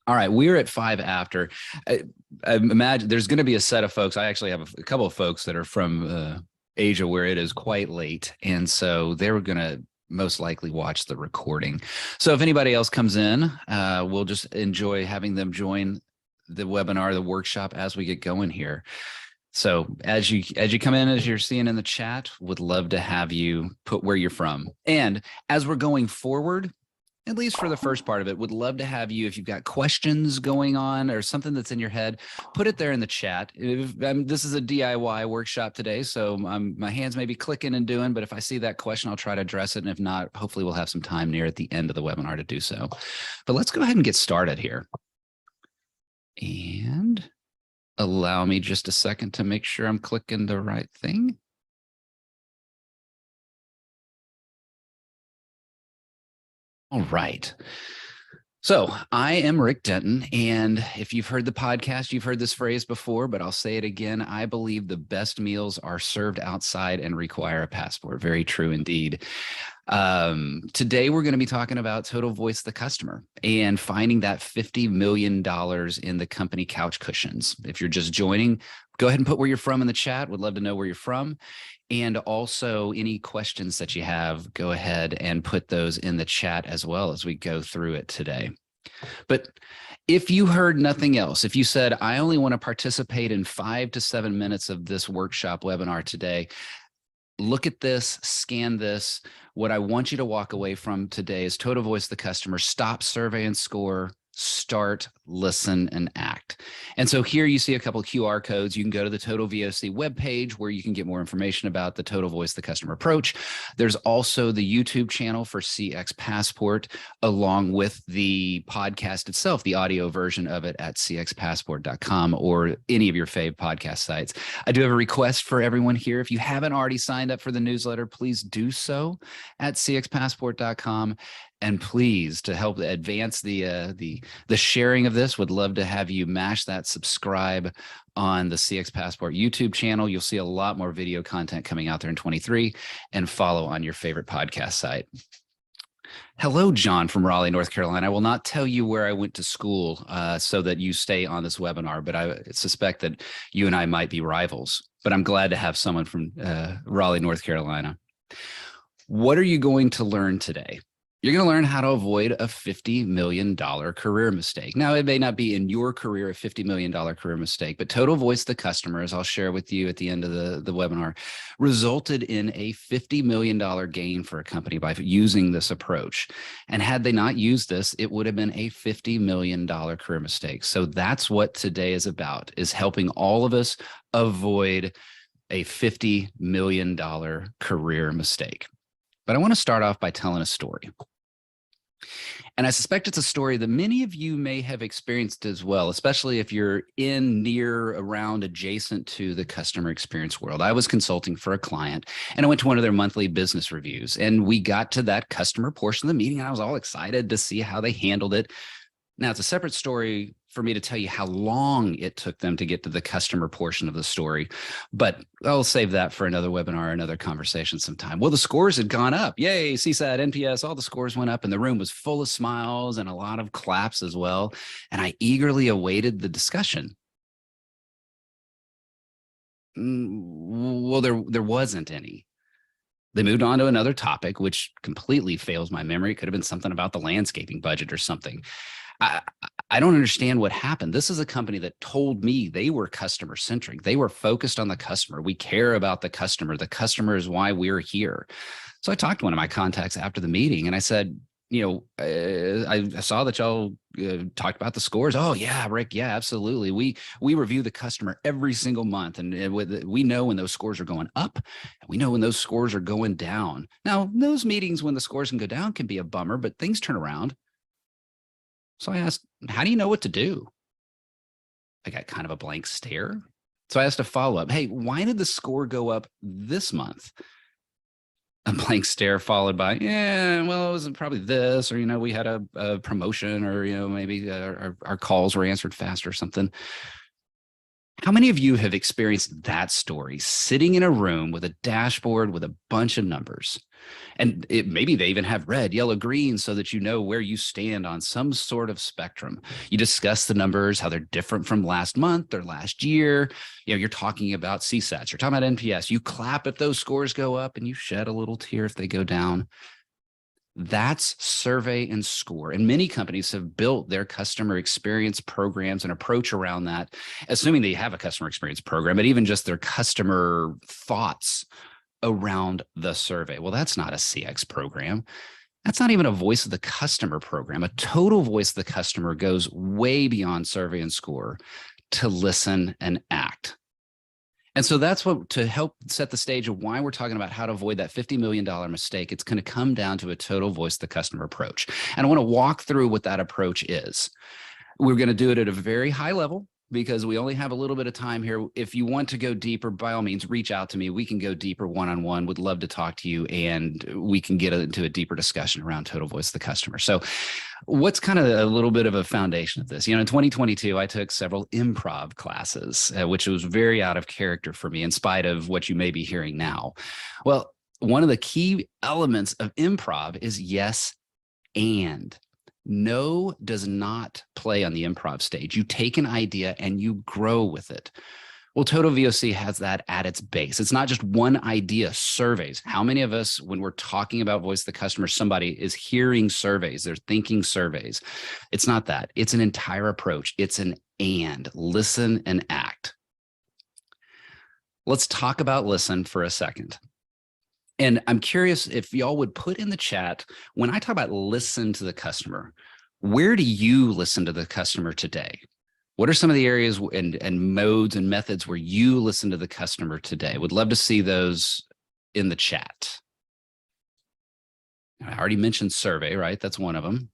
All right, we're at 5 after. I imagine there's going to be a set of folks. I actually have a couple of folks that are from Asia where it is quite late. And so they're going to most likely watch the recording. So if anybody else comes in, we'll just enjoy having them join the webinar, the workshop as we get going here. So as you come in, as you're seeing in the chat, would love to have you put where you're from. And as we're going forward, at least for the first part of it, would love to have you, if you've got questions going on or something that's in your head, put it there in the chat. This is a DIY workshop today, so my hands may be clicking and doing, but if I see that question, I'll try to address it. And if not, hopefully we'll have some time near at the end of the webinar to do so. But let's go ahead and get started here. And allow me just a second to make sure I'm clicking the right thing. All right. So I am Rick Denton, and if you've heard the podcast, you've heard this phrase before, but I'll say it again. I believe the best meals are served outside and require a passport. Very true indeed. Today, we're going to be talking about Total Voice the Customer and finding that $50 million in the company couch cushions. If you're just joining, go ahead and put where you're from in the chat. Would love to know where you're from. And also any questions that you have, go ahead and put those in the chat as well as we go through it today. But if you heard nothing else, if you said, I only want to participate in 5 to 7 minutes of this workshop webinar today, look at this, scan this. What I want you to walk away from today is Total Voice the Customer, stop, survey, and score. Start, listen, and act. And so here you see a couple of QR codes. You can go to the Total VOC webpage where you can get more information about the Total Voice the Customer approach. There's also the YouTube channel for CX Passport, along with the podcast itself, the audio version of it at cxpassport.com or any of your fave podcast sites. I do have a request for everyone here. If you haven't already signed up for the newsletter, please do so at cxpassport.com. And please, to help advance the sharing of this, would love to have you mash that subscribe on the CX Passport YouTube channel. You'll see a lot more video content coming out there in 23, and follow on your favorite podcast site. Hello, John from Raleigh, North Carolina. I will not tell you where I went to school so that you stay on this webinar, but I suspect that you and I might be rivals. But I'm glad to have someone from Raleigh, North Carolina. What are you going to learn today? You're going to learn how to avoid a $50 million career mistake. Now, it may not be in your career a $50 million career mistake, but Total Voice the Customer, as I'll share with you at the end of the webinar, resulted in a $50 million gain for a company by using this approach. And had they not used this, it would have been a $50 million career mistake. So that's what today is about, is helping all of us avoid a $50 million career mistake. But I want to start off by telling a story. And I suspect it's a story that many of you may have experienced as well, especially if you're in, near, around, adjacent to the customer experience world. I was consulting for a client, and I went to one of their monthly business reviews, and we got to that customer portion of the meeting, and I was all excited to see how they handled it. Now, it's a separate story for me to tell you how long it took them to get to the customer portion of the story, but I'll save that for another webinar, another conversation sometime. Well, the scores had gone up. Yay, CSAT, NPS, all the scores went up, and the room was full of smiles and a lot of claps as well. And I eagerly awaited the discussion. Well, there wasn't any. They moved on to another topic, which completely fails my memory. It could have been something about the landscaping budget or something. I don't understand what happened. This is a company that told me they were customer centric. They were focused on the customer. We care about the customer. The customer is why we're here. So I talked to one of my contacts after the meeting, and I said, I saw that y'all talked about the scores. Oh yeah, Rick. Yeah, absolutely. We review the customer every single month, and we know when those scores are going up, and we know when those scores are going down. Now, those meetings when the scores can go down can be a bummer, but things turn around. So I asked, how do you know what to do? I got kind of a blank stare. So I asked a follow-up. Hey, why did the score go up this month? A blank stare followed by, yeah, well, it was probably this, or, we had a promotion, or, maybe our calls were answered faster or something. How many of you have experienced that story, sitting in a room with a dashboard with a bunch of numbers? And maybe they even have red, yellow, green, so that you know where you stand on some sort of spectrum. You discuss the numbers, how they're different from last month or last year. You're talking about CSATs, you're talking about NPS. You clap if those scores go up and you shed a little tear if they go down. That's survey and score. And many companies have built their customer experience programs and approach around that, assuming they have a customer experience program, but even just their customer thoughts around the survey. Well, that's not a CX program. That's not even a voice of the customer program. A total voice of the customer goes way beyond survey and score to listen and act. And so that's what, to help set the stage of why we're talking about how to avoid that $50 million mistake, it's going to come down to a total voice of the customer approach. And I want to walk through what that approach is. We're going to do it at a very high level because we only have a little bit of time here. If you want to go deeper, by all means, reach out to me. We can go deeper one-on-one. Would love to talk to you, and we can get into a deeper discussion around total voice of the customer. So what's kind of a little bit of a foundation of this? In 2022, I took several improv classes, which was very out of character for me in spite of what you may be hearing now. Well, one of the key elements of improv is yes and. No does not play on the improv stage. You take an idea and you grow with it. Well, Total VOC has that at its base. It's not just one idea, surveys. How many of us, when we're talking about voice of the customer, somebody is hearing surveys, they're thinking surveys. It's not that. It's an entire approach. It's an and, listen and act. Let's talk about listen for a second. And I'm curious if y'all would put in the chat, when I talk about listen to the customer, where do you listen to the customer today? What are some of the areas and modes and methods where you listen to the customer today? Would love to see those in the chat. I already mentioned survey, right? That's one of them.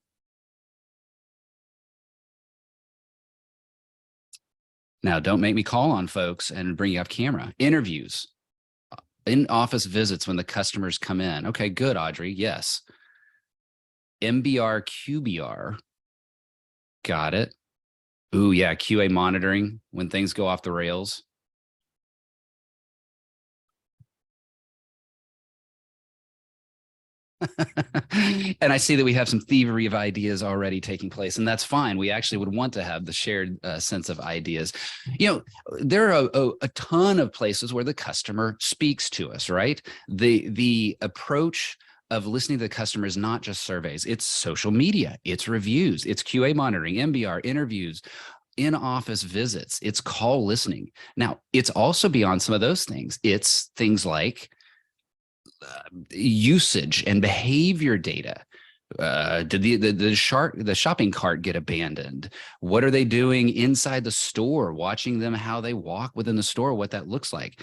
Now, don't make me call on folks and bring you off camera. Interviews. In-office visits when the customers come in. Okay, good, Audrey. Yes. MBR, QBR. Got it. Ooh, yeah, QA monitoring when things go off the rails. And I see that we have some thievery of ideas already taking place, and that's fine. We actually would want to have the shared sense of ideas. There are a ton of places where the customer speaks to us, right? The approach of listening to the customer is not just surveys. It's social media, it's reviews, it's QA monitoring, MBR, interviews, in-office visits, it's call listening. Now, it's also beyond some of those things. It's things like usage and behavior data. Did the shopping cart get abandoned? What are they doing inside the store? Watching them, how they walk within the store, what that looks like.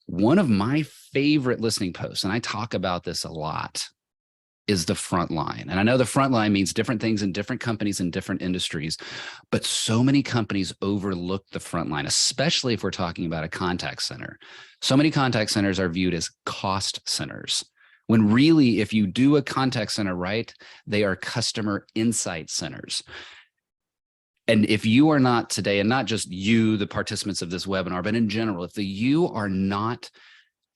One of my favorite listening posts, and I talk about this a lot, is the front line. And I know the front line means different things in different companies and different industries, but so many companies overlook the front line, especially if we're talking about a contact center. So many contact centers are viewed as cost centers, when really, if you do a contact center right, they are customer insight centers. And if you are not today, and not just you, the participants of this webinar, but in general, if you are not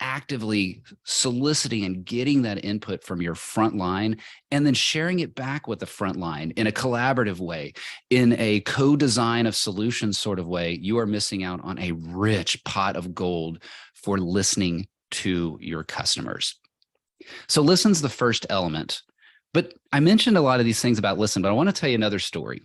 actively soliciting and getting that input from your front line and then sharing it back with the front line in a collaborative way, in a co-design of solutions sort of way, you are missing out on a rich pot of gold for listening to your customers. So listen's the first element, but I mentioned a lot of these things about listen, but I want to tell you another story.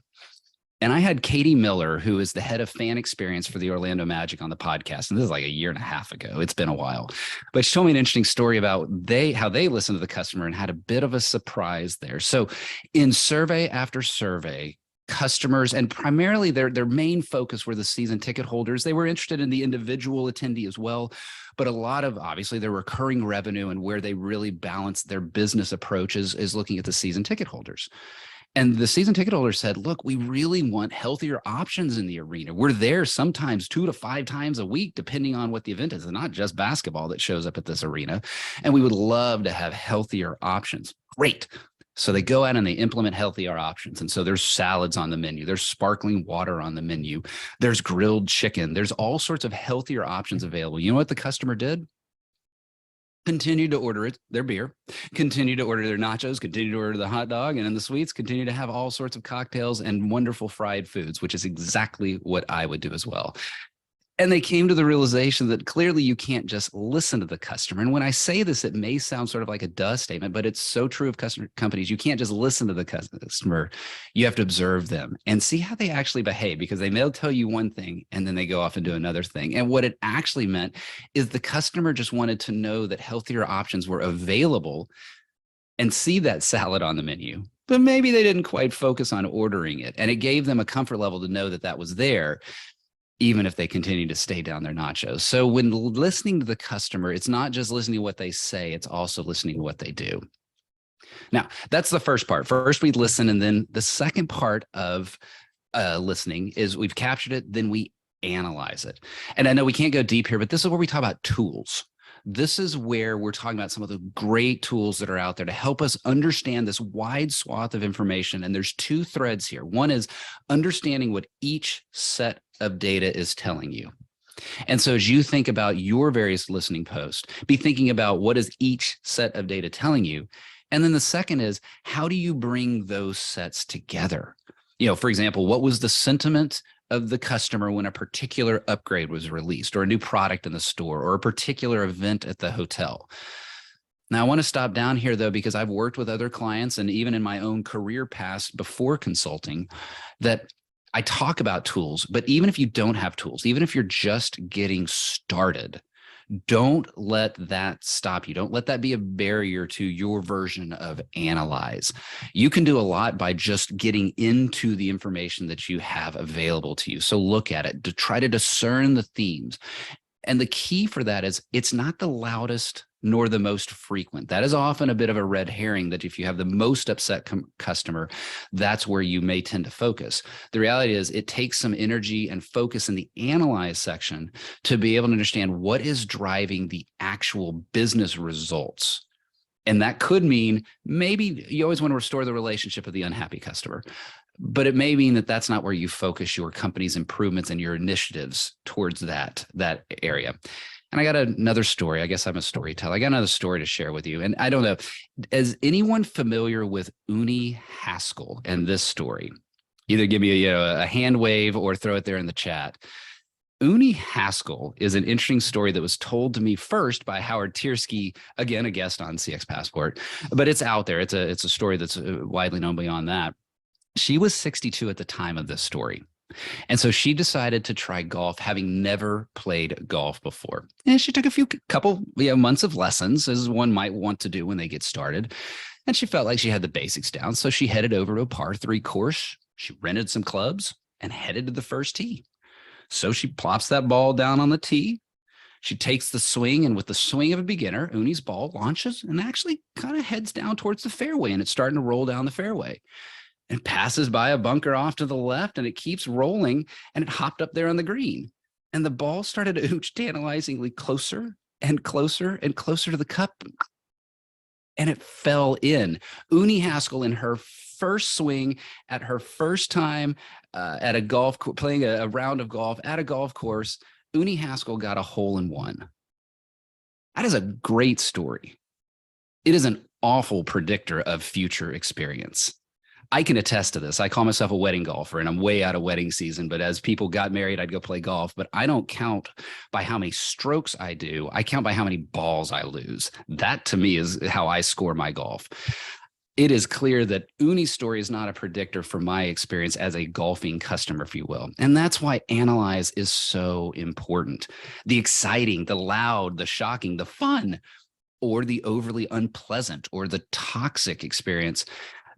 And I had Katie Miller, who is the head of fan experience for the Orlando Magic, on the podcast. And this is like a year and a half ago. It's been a while. But she told me an interesting story about how they listened to the customer and had a bit of a surprise there. So in survey after survey, customers, and primarily their main focus were the season ticket holders. They were interested in the individual attendee as well. But a lot of, obviously, their recurring revenue and where they really balance their business approach is looking at the season ticket holders. And the season ticket holder said, look, we really want healthier options in the arena. We're there sometimes 2 to 5 times a week, depending on what the event is. It's not just basketball that shows up at this arena. And we would love to have healthier options. Great. So they go out and they implement healthier options. And so there's salads on the menu. There's sparkling water on the menu. There's grilled chicken. There's all sorts of healthier options available. You know what the customer did? Continue to order their beer, continue to order their nachos, continue to order the hot dog, and in the sweets, continue to have all sorts of cocktails and wonderful fried foods, which is exactly what I would do as well. And they came to the realization that clearly you can't just listen to the customer. And when I say this, it may sound sort of like a duh statement, but it's so true of customer companies. You can't just listen to the customer. You have to observe them and see how they actually behave, because they may tell you one thing and then they go off and do another thing. And what it actually meant is the customer just wanted to know that healthier options were available and see that salad on the menu, but maybe they didn't quite focus on ordering it. And it gave them a comfort level to know that that was there, even if they continue to stay down their nachos. So when listening to the customer, it's not just listening to what they say, it's also listening to what they do. Now, that's the first part. First, we listen. And then the second part of listening is we've captured it, then we analyze it. And I know we can't go deep here, but this is where we talk about tools. This is where we're talking about some of the great tools that are out there to help us understand this wide swath of information. And there's two threads here. One is understanding what each set of data is telling you. And so as you think about your various listening posts, be thinking about what is each set of data telling you. And then the second is, how do you bring those sets together? You know, for example, what was the sentiment of the customer when a particular upgrade was released, or a new product in the store, or a particular event at the hotel? Now, I want to stop down here, though, because I've worked with other clients, and even in my own career past before consulting, that I talk about tools. But even if you don't have tools, even if you're just getting started, don't let that stop you. Don't let that be a barrier to your version of analyze. You can do a lot by just getting into the information that you have available to you. So look at it, to try to discern the themes. And the key for that is it's not the loudest nor the most frequent. That is often a bit of a red herring, that if you have the most upset customer, that's where you may tend to focus. The reality is it takes some energy and focus in the analyze section to be able to understand what is driving the actual business results. And that could mean maybe you always want to restore the relationship with the unhappy customer, but it may mean that that's not where you focus your company's improvements and your initiatives towards that area. And I got another story. I guess I'm a storyteller. I got another story to share with you. And I don't know, is anyone familiar with Uni Haskell and this story? Either give me a hand wave or throw it there in the chat. Uni Haskell is an interesting story that was told to me first by Howard Tiersky, again, a guest on CX Passport, but it's out there. It's a story that's widely known beyond that. She was 62 at the time of this story. And so she decided to try golf, having never played golf before. And she took a couple months of lessons, as one might want to do when they get started. And she felt like she had the basics down. So she headed over to a par 3 course. She rented some clubs and headed to the first tee. So she plops that ball down on the tee. She takes the swing, and with the swing of a beginner, Uni's ball launches and actually kind of heads down towards the fairway, and it's starting to roll down the fairway. It passes by a bunker off to the left, and it keeps rolling, and it hopped up there on the green. And the ball started to ooch tantalizingly closer and closer and closer to the cup, and it fell in. Uni Haskell, in her first swing at her first time at a playing a round of golf at a golf course, Uni Haskell got a hole-in-one. That is a great story. It is an awful predictor of future experience. I can attest to this. I call myself a wedding golfer, and I'm way out of wedding season. But as people got married, I'd go play golf. But I don't count by how many strokes I do. I count by how many balls I lose. That, to me, is how I score my golf. It is clear that Uni's story is not a predictor for my experience as a golfing customer, if you will. And that's why analyze is so important. The exciting, the loud, the shocking, the fun, or the overly unpleasant or the toxic experience,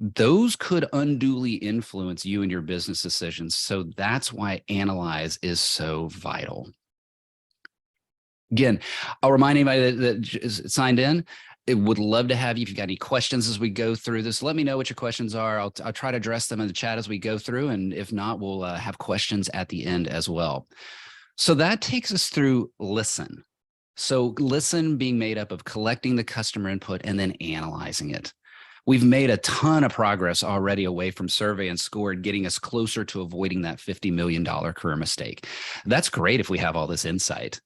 those could unduly influence you and your business decisions. So that's why analyze is so vital. Again, I'll remind anybody that is signed in, I would love to have you. If you've got any questions as we go through this, let me know what your questions are. I'll try to address them in the chat as we go through. And if not, we'll have questions at the end as well. So that takes us through listen. So listen being made up of collecting the customer input and then analyzing it. We've made a ton of progress already away from survey and score and getting us closer to avoiding that $50 million career mistake. That's great if we have all this insight,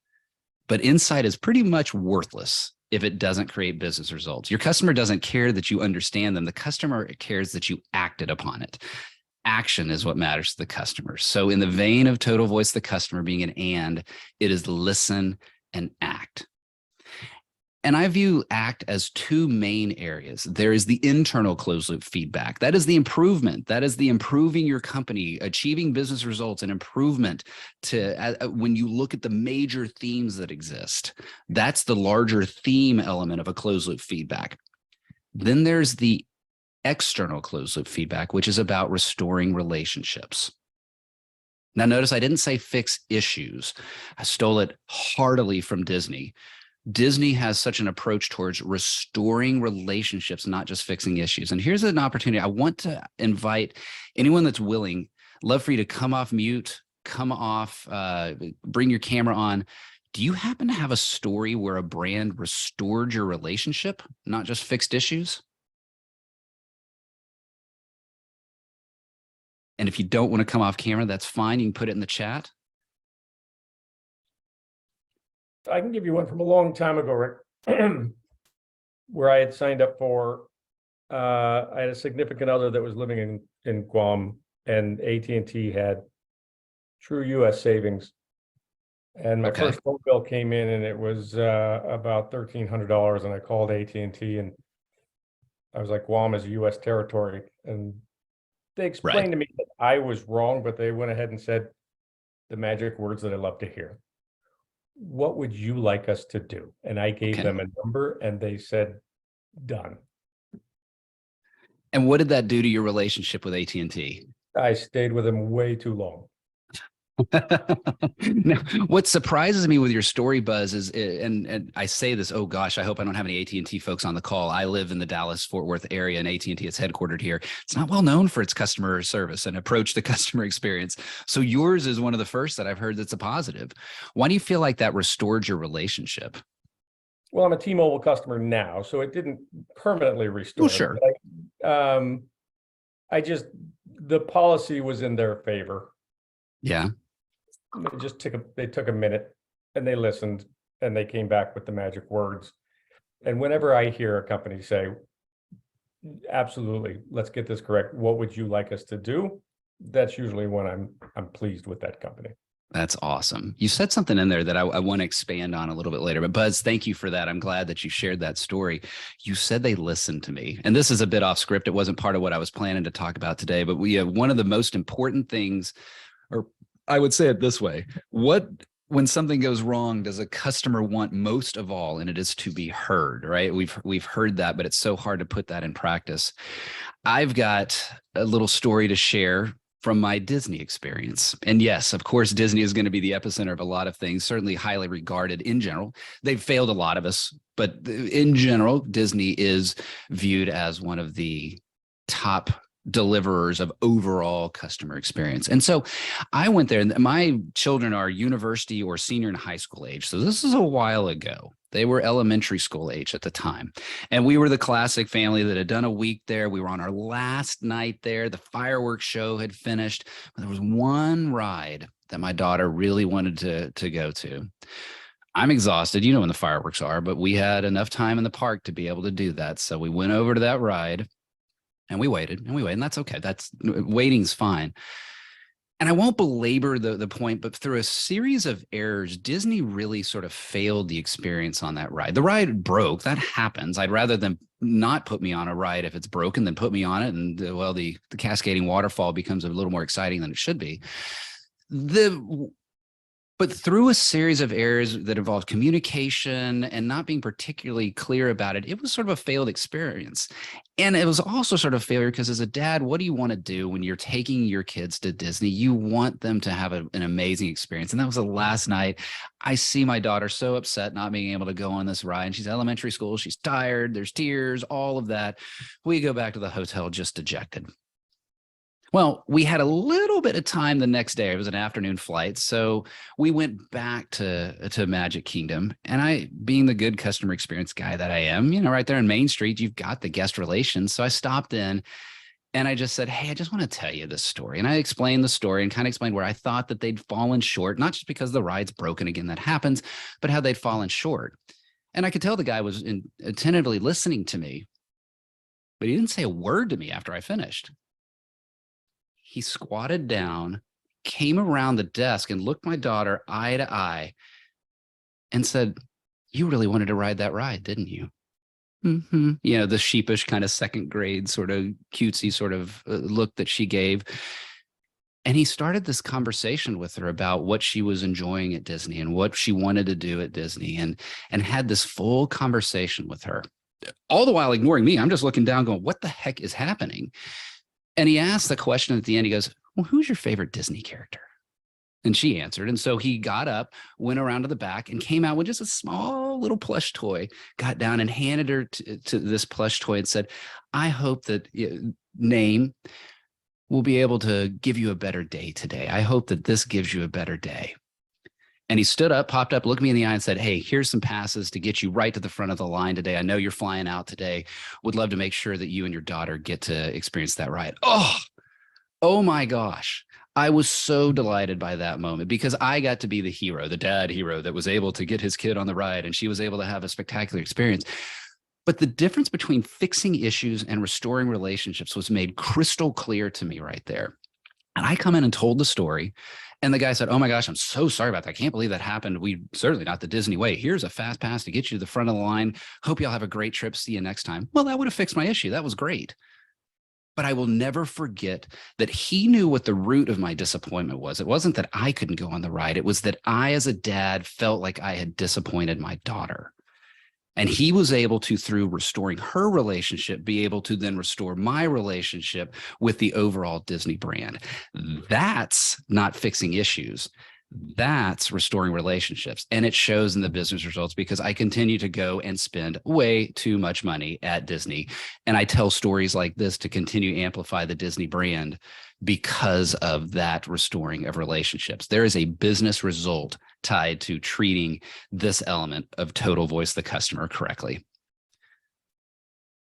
but insight is pretty much worthless if it doesn't create business results. Your customer doesn't care that you understand them. The customer cares that you acted upon it. Action is what matters to the customer. So in the vein of total voice, the customer being an and, it is listen and act. And I view ACT as two main areas. There is the internal closed loop feedback. That is the improvement. That is the improving your company, achieving business results and improvement to when you look at the major themes that exist. That's the larger theme element of a closed loop feedback. Then there's the external closed loop feedback, which is about restoring relationships. Now, notice I didn't say fix issues. I stole it heartily from Disney. Disney has such an approach towards restoring relationships, not just fixing issues. And here's an opportunity. I want to invite anyone that's willing, love for you to come off mute, come off, bring your camera on. Do you happen to have a story where a brand restored your relationship, not just fixed issues? And if you don't want to come off camera, that's fine. You can put it in the chat. I can give you one from a long time ago, Rick, where I had signed up for, I had a significant other that was living in Guam, and AT&T had true US savings. And my first phone bill came in and it was about $1,300, and I called AT&T and I was like, Guam is a US territory. And they explained to me that I was wrong, but they went ahead and said the magic words that I love to hear. What would you like us to do? And I gave them a number and they said, done. And what did that do to your relationship with AT&T? I stayed with them way too long. Now, what surprises me with your story, Buzz, is, and I say this, oh gosh, I hope I don't have any AT&T folks on the call. I live in the Dallas-Fort Worth area, and AT&T is headquartered here. It's not well known for its customer service and approach to customer experience. So yours is one of the first that I've heard that's a positive. Why do you feel like that restored your relationship? Well, I'm a T-Mobile customer now, so it didn't permanently restore. Oh, sure. I just, the policy was in their favor. Yeah. They just took a minute and they listened and they came back with the magic words. And whenever I hear a company say, absolutely, let's get this correct, what would you like us to do? That's usually when I'm pleased with that company. That's awesome. You said something in there that I want to expand on a little bit later, but Buzz, thank you for that. I'm glad that you shared that story. You said they listened to me, and this is a bit off script. It wasn't part of what I was planning to talk about today, but we have one of the most important things, or I would say it this way. When something goes wrong, does a customer want most of all? And it is to be heard, right? We've heard that, but it's so hard to put that in practice. I've got a little story to share from my Disney experience. And yes, of course, Disney is going to be the epicenter of a lot of things, certainly highly regarded in general. They've failed a lot of us, but in general, Disney is viewed as one of the top deliverers of overall customer experience. And so I went there, and my children are university or senior in high school age. So this is a while ago. They were elementary school age at the time. And we were the classic family that had done a week there. We were on our last night there. The fireworks show had finished. But there was one ride that my daughter really wanted to go to. I'm exhausted. You know when the fireworks are, but we had enough time in the park to be able to do that. So we went over to that ride. And we waited, and that's okay. Waiting's fine. And I won't belabor the point, but through a series of errors, Disney really sort of failed the experience on that ride. The ride broke. That happens. I'd rather them not put me on a ride if it's broken than put me on it. And well, the cascading waterfall becomes a little more exciting than it should be. But through a series of errors that involved communication and not being particularly clear about it, it was sort of a failed experience. And it was also sort of a failure because as a dad, what do you want to do when you're taking your kids to Disney? You want them to have an amazing experience. And that was the last night. I see my daughter so upset not being able to go on this ride. And she's elementary school. She's tired. There's tears, all of that. We go back to the hotel just dejected. Well, we had a little bit of time the next day. It was an afternoon flight. So we went back to Magic Kingdom. And I, being the good customer experience guy that I am, right there in Main Street, you've got the guest relations. So I stopped in and I just said, hey, I just want to tell you this story. And I explained the story and kind of explained where I thought that they'd fallen short, not just because the ride's broken again, that happens, but how they'd fallen short. And I could tell the guy was attentively listening to me, but he didn't say a word to me after I finished. He squatted down, came around the desk and looked my daughter eye to eye and said, you really wanted to ride that ride, didn't you? Mm-hmm. The sheepish kind of second grade sort of cutesy sort of look that she gave. And he started this conversation with her about what she was enjoying at Disney and what she wanted to do at Disney, and had this full conversation with her, all the while ignoring me. I'm just looking down going, what the heck is happening? And he asked the question at the end. He goes, well, who's your favorite Disney character? And she answered. And so he got up, went around to the back and came out with just a small little plush toy, got down and handed her to this plush toy and said, I hope that name will be able to give you a better day today. I hope that this gives you a better day. And he stood up, popped up, looked me in the eye and said, hey, here's some passes to get you right to the front of the line today. I know you're flying out today. Would love to make sure that you and your daughter get to experience that ride. Oh my gosh. I was so delighted by that moment because I got to be the hero, the dad hero that was able to get his kid on the ride, and she was able to have a spectacular experience. But the difference between fixing issues and restoring relationships was made crystal clear to me right there. And I come in and told the story. And the guy said, oh my gosh, I'm so sorry about that. I can't believe that happened. We certainly not the Disney way. Here's a fast pass to get you to the front of the line. Hope y'all have a great trip. See you next time. Well, that would have fixed my issue. That was great. But I will never forget that he knew what the root of my disappointment was. It wasn't that I couldn't go on the ride. It was that I, as a dad, felt like I had disappointed my daughter. And he was able to, through restoring her relationship, be able to then restore my relationship with the overall Disney brand. That's not fixing issues. That's restoring relationships. And it shows in the business results because I continue to go and spend way too much money at Disney. And I tell stories like this to continue to amplify the Disney brand because of that restoring of relationships. There is a business result tied to treating this element of total voice the customer correctly.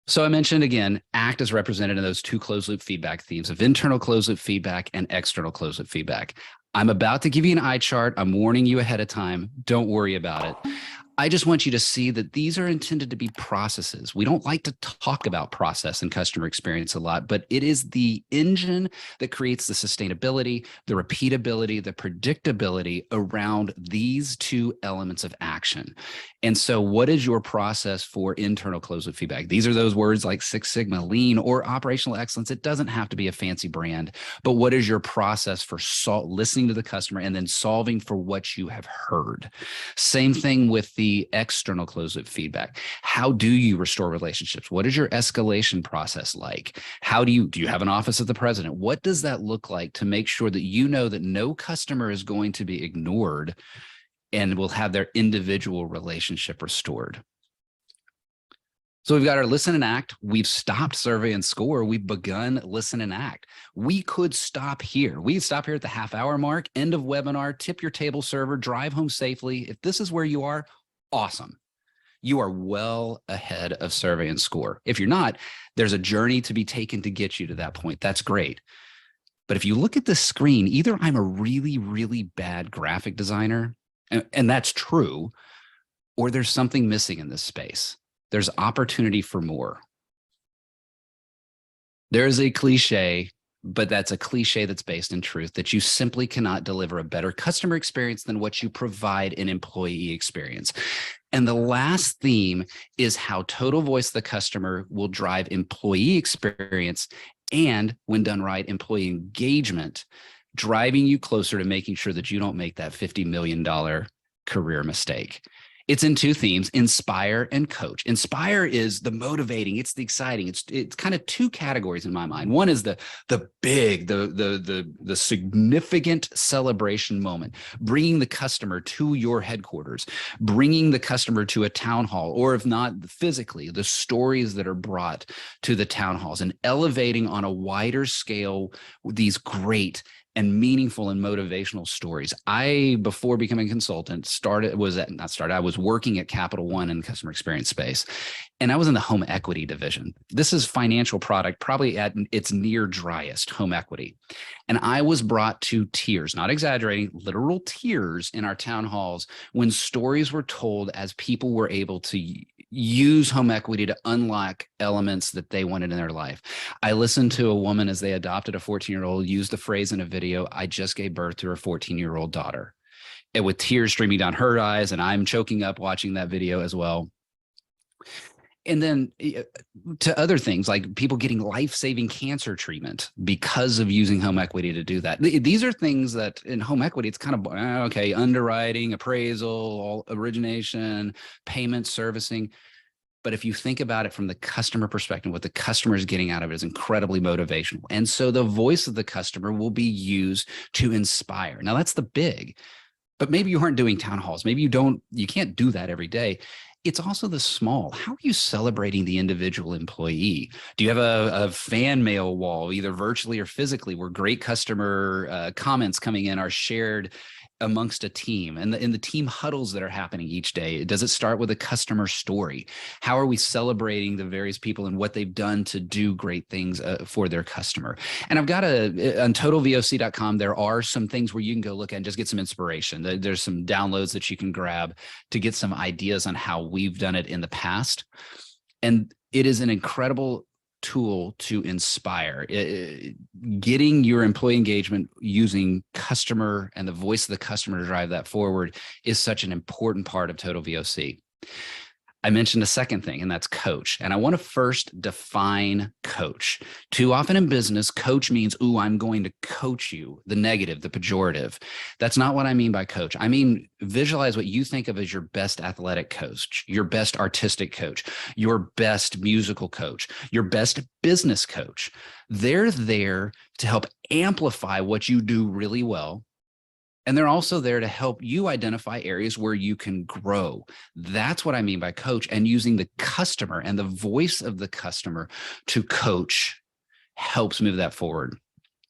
So I mentioned again, ACT is represented in those two closed loop feedback themes of internal closed loop feedback and external closed loop feedback. I'm about to give you an eye chart. I'm warning you ahead of time. Don't worry about it. I just want you to see that these are intended to be processes. We don't like to talk about process and customer experience a lot, but it is the engine that creates the sustainability, the repeatability, the predictability around these two elements of action. And so what is your process for internal closed loop feedback? These are those words like Six Sigma, lean, or operational excellence. It doesn't have to be a fancy brand, but what is your process for listening to the customer and then solving for what you have heard? Same thing with the external closed loop feedback. How do you restore relationships? What is your escalation process like? How do you have an office of the president? What does that look like to make sure that you know that no customer is going to be ignored and will have their individual relationship restored? So we've got our listen and act. We've stopped survey and score. We've begun listen and act. We could stop here. We stop here at the half-hour mark, end of webinar, tip your table server, drive home safely. If this is where you are, awesome. You are well ahead of survey and score. If you're not, there's a journey to be taken to get you to that point. That's great. But if you look at this screen, either I'm a really, really bad graphic designer, and that's true, or there's something missing in this space. There's opportunity for more. There is a cliche, but that's a cliche that's based in truth, that you simply cannot deliver a better customer experience than what you provide in employee experience. And the last theme is how total voice the customer will drive employee experience and, when done right, employee engagement, driving you closer to making sure that you don't make that $50 million career mistake. It's in two themes: inspire and coach. Inspire is the motivating, it's the exciting. It's kind of two categories in my mind. One is the big, the significant celebration moment, bringing the customer to your headquarters, bringing the customer to a town hall, or if not physically, the stories that are brought to the town halls, and elevating on a wider scale these great and meaningful and motivational stories. Before becoming a consultant, I was working at Capital One in the customer experience space, and I was in the home equity division. This is financial product, probably at its near driest, home equity. And I was brought to tears, not exaggerating, literal tears in our town halls when stories were told as people were able to use home equity to unlock elements that they wanted in their life. I listened to a woman as they adopted a 14-year-old use the phrase in a video, "I just gave birth to her 14-year-old daughter." And with tears streaming down her eyes, and I'm choking up watching that video as well. And then to other things like people getting life-saving cancer treatment because of using home equity to do that. These are things that in home equity, it's kind of, okay, underwriting, appraisal, origination, payment, servicing. But if you think about it from the customer perspective, what the customer is getting out of it is incredibly motivational. And so the voice of the customer will be used to inspire. Now that's the big, but maybe you aren't doing town halls. Maybe you can't do that every day. It's also the small. How are you celebrating the individual employee? Do you have a fan mail wall, either virtually or physically, where great customer comments coming in are shared amongst a team, and in the team huddles that are happening each day? Does it start with a customer story? How are we celebrating the various people and what they've done to do great things for their customer? And I've got on totalvoc.com, there are some things where you can go look at and just get some inspiration. There's some downloads that you can grab to get some ideas on how we've done it in the past. And it is an incredible tool to inspire. Getting your employee engagement using customer and the voice of the customer to drive that forward is such an important part of Total VOC. I mentioned a second thing, and that's coach. And I want to first define coach. Too often in business, coach means, ooh, I'm going to coach you, the negative, the pejorative. That's not what I mean by coach. I mean, visualize what you think of as your best athletic coach, your best artistic coach, your best musical coach, your best business coach. They're there to help amplify what you do really well. And they're also there to help you identify areas where you can grow. That's what I mean by coach, and using the customer and the voice of the customer to coach helps move that forward.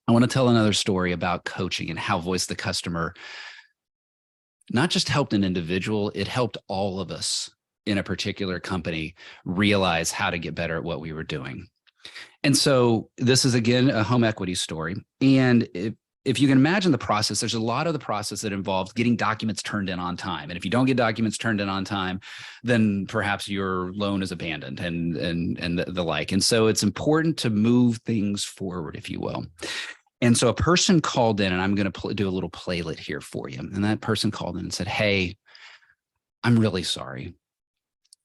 I want to tell another story about coaching and how voice the customer not just helped an individual, it helped all of us in a particular company realize how to get better at what we were doing. And so this is, again, a home equity story. And if you can imagine the process, there's a lot of the process that involves getting documents turned in on time. And if you don't get documents turned in on time, then perhaps your loan is abandoned and the like. And so it's important to move things forward, if you will. And so a person called in, and I'm going to do a little playlet here for you. And that person called in and said, "Hey, I'm really sorry.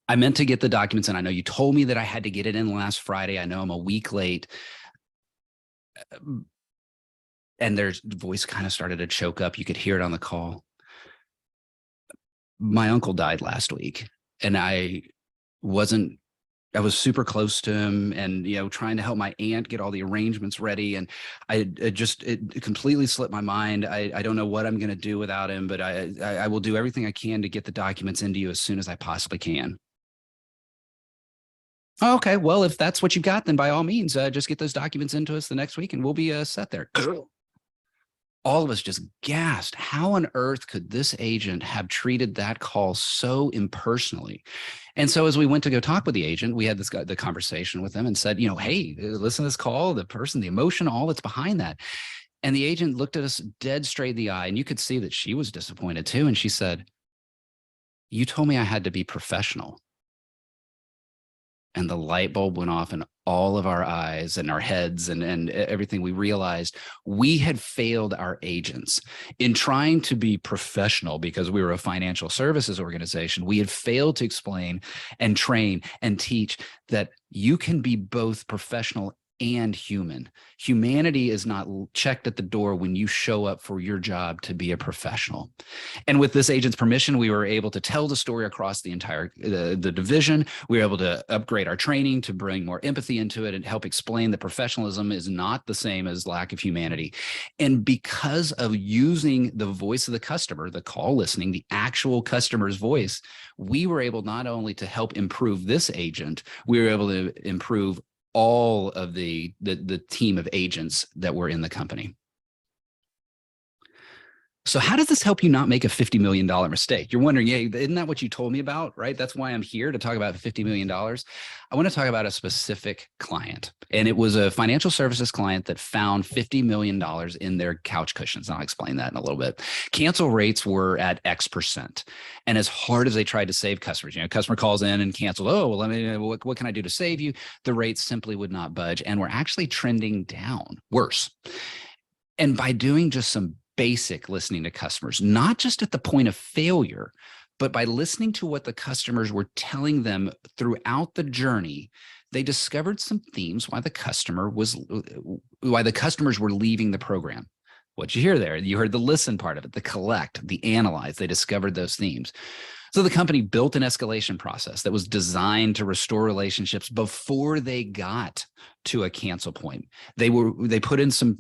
I meant to get the documents in. I know you told me that I had to get it in last Friday. I know I'm a week late." And their voice kind of started to choke up. You could hear it on the call. "My uncle died last week, and I was super close to him, and, trying to help my aunt get all the arrangements ready. And it completely slipped my mind. I don't know what I'm going to do without him, but I will do everything I can to get the documents into you as soon as I possibly can." "Oh, okay, well, if that's what you got, then by all means, just get those documents into us the next week and we'll be set there." All of us just gasped. How on earth could this agent have treated that call so impersonally? And so as we went to go talk with the agent, we had the conversation with them and said, "Hey, listen to this call, the person, the emotion, all that's behind that." And the agent looked at us dead straight in the eye, and you could see that she was disappointed too. And she said, "You told me I had to be professional." And the light bulb went off in all of our eyes and our heads and everything. We realized we had failed our agents in trying to be professional because we were a financial services organization. We had failed to explain and train and teach that you can be both professional and human. Humanity is not checked at the door when you show up for your job to be a professional. And with this agent's permission, we were able to tell the story across the entire the division. We were able to upgrade our training to bring more empathy into it and help explain that professionalism is not the same as lack of humanity. And because of using the voice of the customer, the call listening, the actual customer's voice, we were able not only to help improve this agent, we were able to improve all of the team of agents that were in the company. So how does this help you not make a $50 million mistake? You're wondering, yeah, isn't that what you told me about, right? That's why I'm here to talk about $50 million. I want to talk about a specific client. And it was a financial services client that found $50 million in their couch cushions. And I'll explain that in a little bit. Cancel rates were at X%. And as hard as they tried to save customers, customer calls in and cancels, oh, well, what can I do to save you? The rates simply would not budge and were actually trending down, worse. And by doing just some basic listening to customers, not just at the point of failure, but by listening to what the customers were telling them throughout the journey, they discovered some themes why the customers were leaving the program. What you hear there, you heard the listen part of it, the collect, the analyze, they discovered those themes. So the company built an escalation process that was designed to restore relationships before they got to a cancel point. They put in some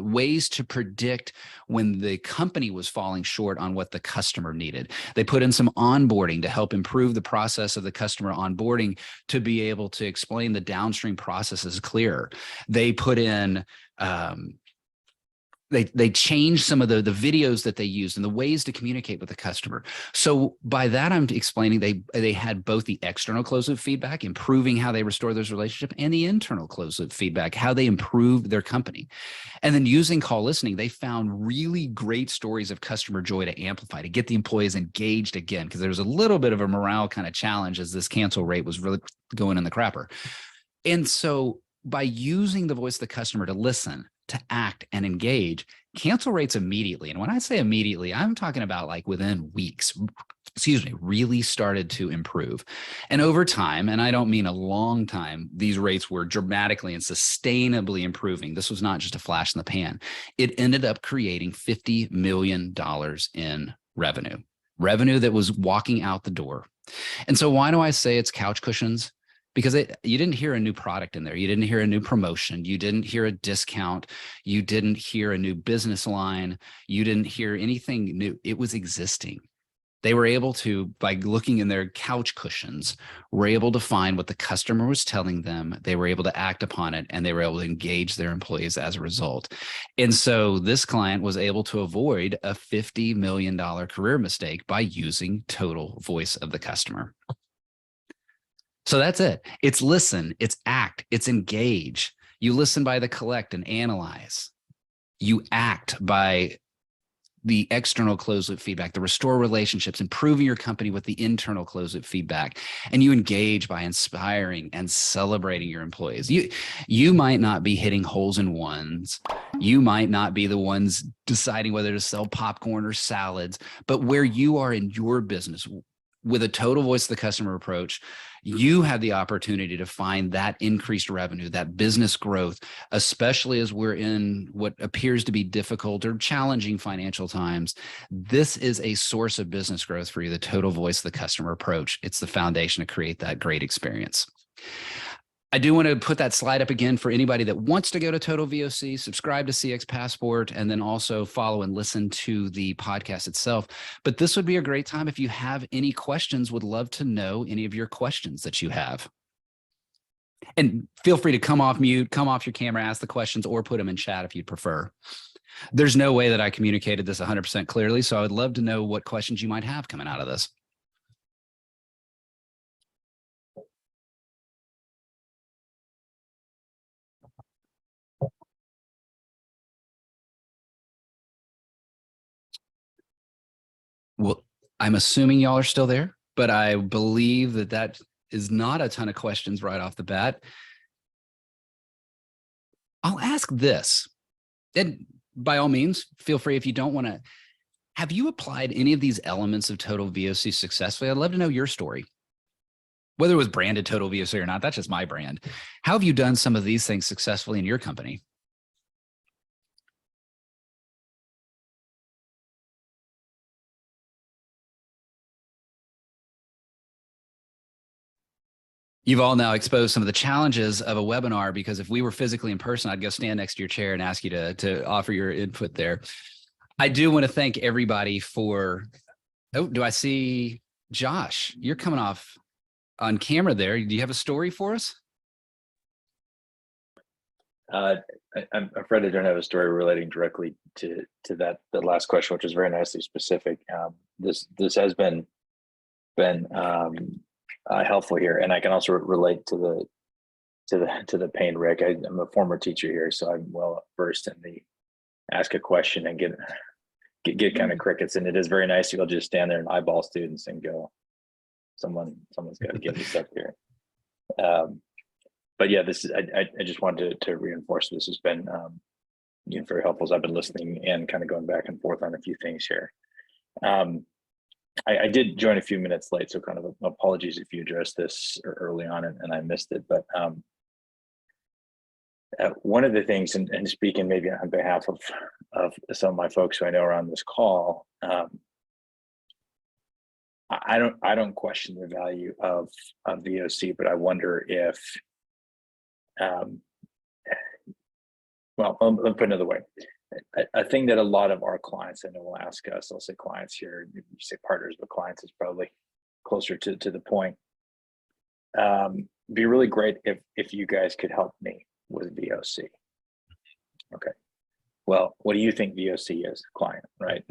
ways to predict when the company was falling short on what the customer needed. They put in some onboarding to help improve the process of the customer onboarding to be able to explain the downstream processes clearer. They put in they changed some of the videos that they used and the ways to communicate with the customer. So by that, I'm explaining they had both the external closed loop feedback, improving how they restore those relationships, and the internal closed loop feedback, how they improved their company. And then using call listening, they found really great stories of customer joy to amplify, to get the employees engaged again, because there was a little bit of a morale kind of challenge as this cancel rate was really going in the crapper. And so by using the voice of the customer to listen, to act and engage, cancel rates immediately. And when I say immediately, I'm talking about like within weeks, really started to improve. And over time, and I don't mean a long time, these rates were dramatically and sustainably improving. This was not just a flash in the pan. It ended up creating $50 million in revenue that was walking out the door. And so why do I say it's couch cushions? Because you didn't hear a new product in there. You didn't hear a new promotion. You didn't hear a discount. You didn't hear a new business line. You didn't hear anything new. It was existing. They were able to, by looking in their couch cushions, were able to find what the customer was telling them. They were able to act upon it, and they were able to engage their employees as a result. And so this client was able to avoid a $50 million career mistake by using total voice of the customer. So that's it. It's listen, it's act, it's engage. You listen by the collect and analyze. You act by the external closed loop feedback, the restore relationships, improving your company with the internal closed loop feedback. And you engage by inspiring and celebrating your employees. You might not be hitting holes in ones. You might not be the ones deciding whether to sell popcorn or salads, but where you are in your business, with a total voice of the customer approach, you have the opportunity to find that increased revenue, that business growth, especially as we're in what appears to be difficult or challenging financial times. This is a source of business growth for you, the total voice of the customer approach. It's the foundation to create that great experience. I do want to put that slide up again for anybody that wants to go to Total VOC, subscribe to CX Passport, and then also follow and listen to the podcast itself. But this would be a great time if you have any questions, would love to know any of your questions that you have. And feel free to come off mute, come off your camera, ask the questions, or put them in chat if you'd prefer. There's no way that I communicated this 100% clearly, so I would love to know what questions you might have coming out of this. Well, I'm assuming y'all are still there, but I believe that is not a ton of questions right off the bat. I'll ask this, and by all means, feel free if you don't want to. Have you applied any of these elements of Total VOC successfully? I'd love to know your story. whether it was branded Total VOC or not, that's just my brand. How have you done some of these things successfully in your company? You've all now exposed some of the challenges of a webinar, because if we were physically in person, I'd go stand next to your chair and ask you to offer your input there. I do want to thank everybody for, oh, do I see Josh? You're coming off on camera there. Do you have a story for us? I'm afraid I don't have a story relating directly to that last question, which is very nicely specific. This has been helpful here, and I can also relate to the pain, Rick. I'm a former teacher here, so I'm well versed in the ask a question and get kind of crickets, and it is very nice to go just stand there and eyeball students and go, someone's got to get this up here. But yeah, this is I just wanted to reinforce this has been very helpful as I've been listening and kind of going back and forth on a few things here. I did join a few minutes late, so kind of apologies if you addressed this early on and I missed it. But one of the things, and speaking maybe on behalf of some of my folks who I know are on this call, I don't question the value of VOC, but I wonder if, well, let me put it another way. A thing that a lot of our clients, I know, will ask us, I'll say clients here, you say partners, but clients is probably closer to the point. Be really great if you guys could help me with VOC. Okay. Well, what do you think VOC is, client, right?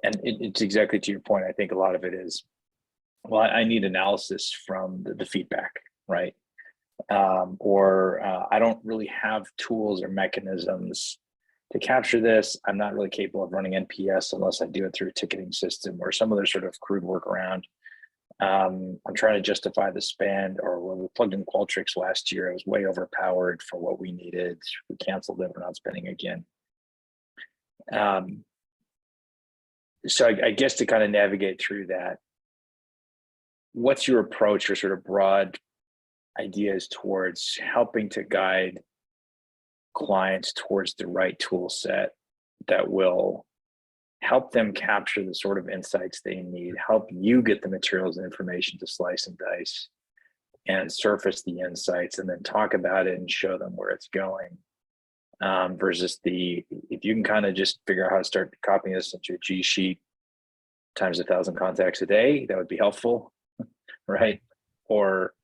And it's exactly to your point. I think a lot of it is, well, I need analysis from the feedback, right? Or I don't really have tools or mechanisms to capture this. I'm not really capable of running NPS unless I do it through a ticketing system or some other sort of crude workaround. I'm trying to justify the spend, or when we plugged in Qualtrics last year, it was way overpowered for what we needed. We canceled it, we're not spending again. So I guess to kind of navigate through that, what's your approach or sort of broad ideas towards helping to guide clients towards the right tool set that will help them capture the sort of insights they need, help you get the materials and information to slice and dice and surface the insights, and then talk about it and show them where it's going, versus if you can kind of just figure out how to start copying this into a G sheet times 1,000 contacts a day, that would be helpful, right? Or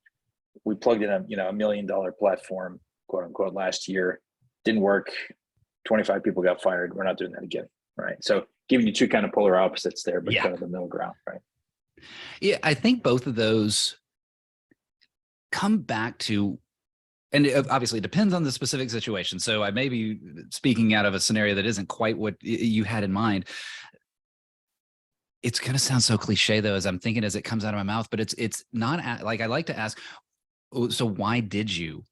we plugged in a $1 million platform, quote unquote, last year, didn't work, 25 people got fired, we're not doing that again, right? So giving you two kind of polar opposites there, but kind of the middle ground, right? Yeah, I think both of those come back to, and it obviously depends on the specific situation. So I may be speaking out of a scenario that isn't quite what you had in mind. It's going to sound so cliche though, as I'm thinking as it comes out of my mouth, but it's not like, I like to ask, so why did you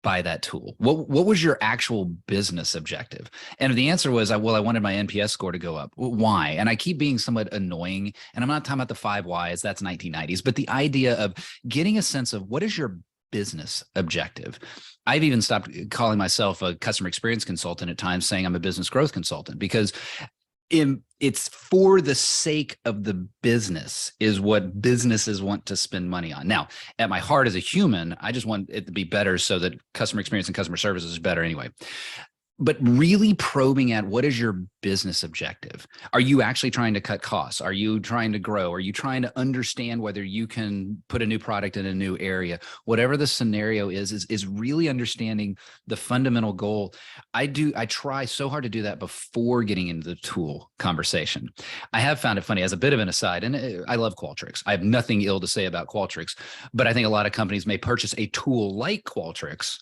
buy that tool? What was your actual business objective? And if the answer was, well, I wanted my NPS score to go up. Why? And I keep being somewhat annoying, and I'm not talking about the 5 whys, that's 1990s, but the idea of getting a sense of what is your business objective. I've even stopped calling myself a customer experience consultant at times, saying I'm a business growth consultant, because it's for the sake of the business is what businesses want to spend money on. Now, at my heart as a human, I just want it to be better so that customer experience and customer services is better anyway. But really probing at, what is your business objective? Are you actually trying to cut costs? Are you trying to grow? Are you trying to understand whether you can put a new product in a new area? Whatever the scenario is really understanding the fundamental goal. I try so hard to do that before getting into the tool conversation. I have found it funny, as a bit of an aside, and I love Qualtrics. I have nothing ill to say about Qualtrics, but I think a lot of companies may purchase a tool like Qualtrics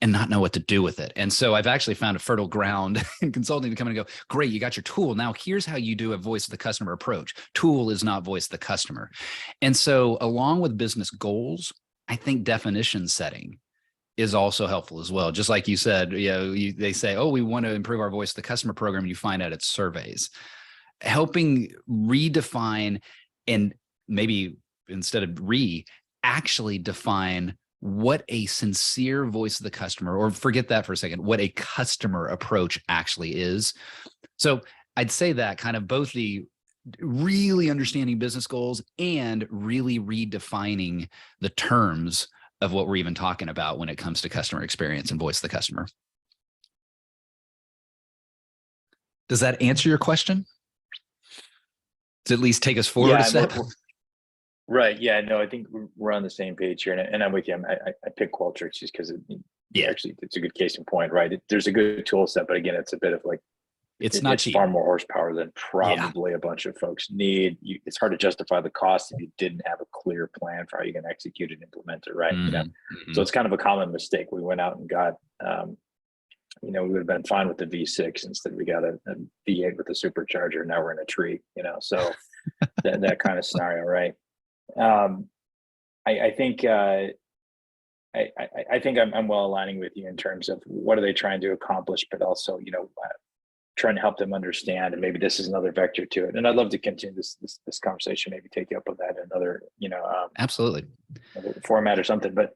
and not know what to do with it. And so I've actually found a fertile ground in consulting to come in and go, great, you got your tool. Now here's how you do a voice of the customer approach. Tool is not voice of the customer. And so along with business goals, I think definition setting is also helpful as well. Just like you said, they say, oh, we want to improve our voice of the customer program. You find out it's surveys. Helping redefine and maybe instead of actually define what a sincere voice of the customer, or forget that for a second, what a customer approach actually is. So I'd say that kind of both the really understanding business goals and really redefining the terms of what we're even talking about when it comes to customer experience and voice of the customer. Does that answer your question? To at least take us forward a step? Right. Yeah, no, I think we're on the same page here, and I'm with you. I pick Qualtrics just because actually it's a good case in point, right? There's a good tool set, but again, it's a bit of like, it's not cheap. Far more horsepower than probably a bunch of folks need. It's hard to justify the cost if you didn't have a clear plan for how you're going to execute and implement it, right? You know, so it's kind of a common mistake. We went out and got, we would have been fine with the V6. Instead, we got a V8 with a supercharger. Now we're in a tree, so that kind of scenario, right? I think I'm well aligning with you in terms of what are they trying to accomplish, but also, trying to help them understand, and maybe this is another vector to it. And I'd love to continue this conversation, maybe take you up on that in another, absolutely, another format or something. But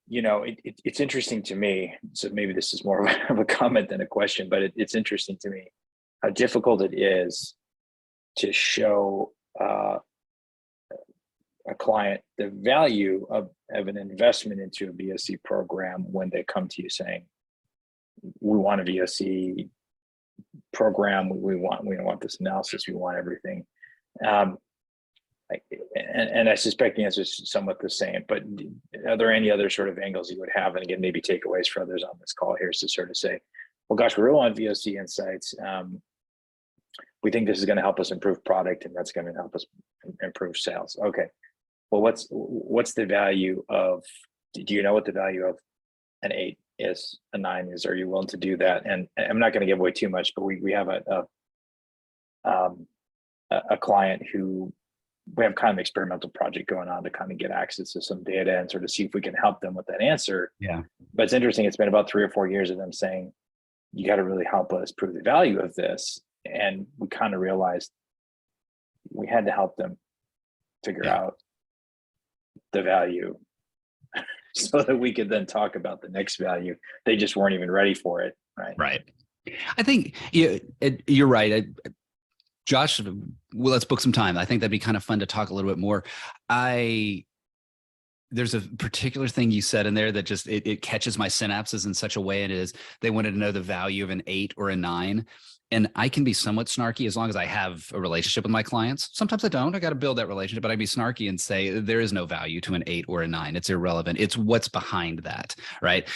it's interesting to me. So maybe this is more of a comment than a question, but it's interesting to me how difficult it is to show a client the value of an investment into a VOC program when they come to you saying, we want a VOC program, we want this analysis, we want everything. And I suspect the answer is somewhat the same, but are there any other sort of angles you would have? And again, maybe takeaways for others on this call here is to sort of say, well, gosh, we really want VOC insights. We think this is going to help us improve product, and that's going to help us improve sales. Okay. Well, what's the value of, do you know what the value of an 8 is, a 9 is? Are you willing to do that? And I'm not going to give away too much, but we have a client who we have kind of an experimental project going on to kind of get access to some data and sort of see if we can help them with that answer. Yeah. But it's interesting. It's been about 3 or 4 years of them saying, you got to really help us prove the value of this. And we kind of realized we had to help them figure out the value so that we could then talk about the next value. They just weren't even ready for it. Right. I think you're right. Josh, well, let's book some time. I think that'd be kind of fun to talk a little bit more. There's a particular thing you said in there that just, it catches my synapses in such a way. It is, they wanted to know the value of an 8 or a 9. And I can be somewhat snarky as long as I have a relationship with my clients. Sometimes I don't. I got to build that relationship, but I'd be snarky and say there is no value to an 8 or a 9. It's irrelevant. It's what's behind that, right?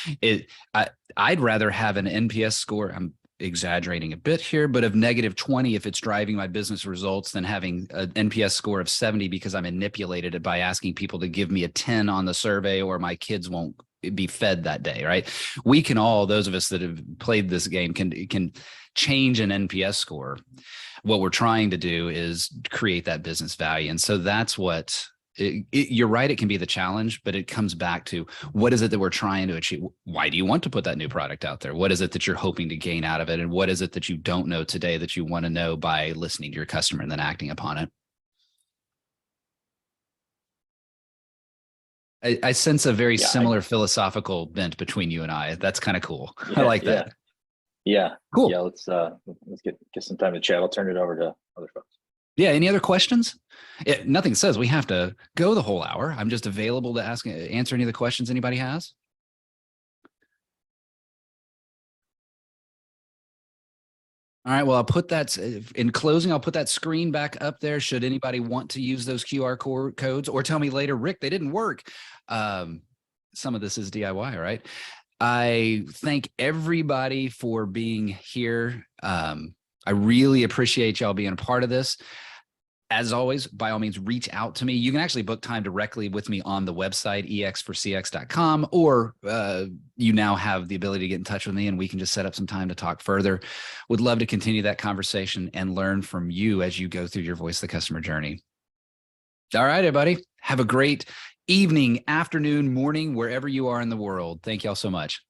I'd rather have an NPS score. I'm exaggerating a bit here, but of -20 if it's driving my business results, than having an NPS score of 70 because I manipulated it by asking people to give me a 10 on the survey, or my kids won't be fed that day, right? We can all, those of us that have played this game, can change an NPS score. What we're trying to do is create that business value. And so that's what, you're right, it can be the challenge, but it comes back to, what is it that we're trying to achieve? Why do you want to put that new product out there? What is it that you're hoping to gain out of it? And what is it that you don't know today that you want to know by listening to your customer and then acting upon it? I sense a very similar philosophical bent between you and I. That's kind of cool. I like that. Yeah. Cool. Yeah. Let's get some time to chat. I'll turn it over to other folks. Yeah. Any other questions? Nothing says we have to go the whole hour. I'm just available to answer any of the questions anybody has. All right. Well, I'll put that in closing. I'll put that screen back up there. Should anybody want to use those QR codes, or tell me later, Rick, they didn't work. Some of this is DIY, right? I thank everybody for being here. I really appreciate y'all being a part of this. As always, by all means, reach out to me. You can actually book time directly with me on the website, ex4cx.com, or you now have the ability to get in touch with me and we can just set up some time to talk further. Would love to continue that conversation and learn from you as you go through your voice of the customer journey. All right, everybody. Have a great evening, afternoon, morning, wherever you are in the world. Thank y'all so much.